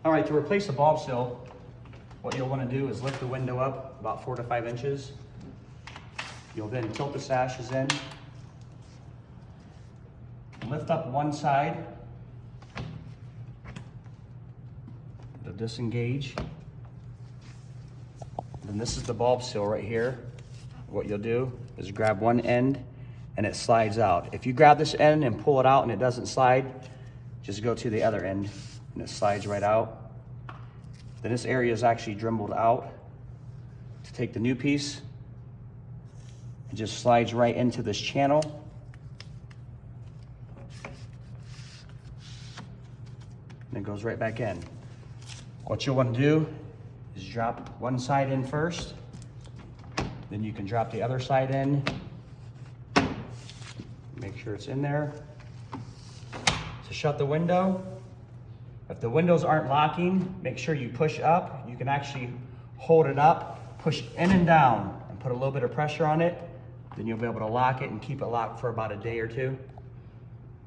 All right, to replace the bulb seal, what you'll want to do is lift the window up about 4 to 5 inches. You'll then tilt the sashes in, lift up one side, to disengage. Then this is the bulb seal right here. What you'll do is grab one end and it slides out. If you grab this end and pull it out and it doesn't slide, just go to the other end and it slides right out. Then this area is actually dremelled out to take the new piece. It just slides right into this channel. And it goes right back in. What you'll want to do is drop one side in first. Then you can drop the other side in. Make sure it's in there. To shut the window, if the windows aren't locking, make sure you push up. You can actually hold it up, push in and down, and put a little bit of pressure on it. Then you'll be able to lock it and keep it locked for about a day or two.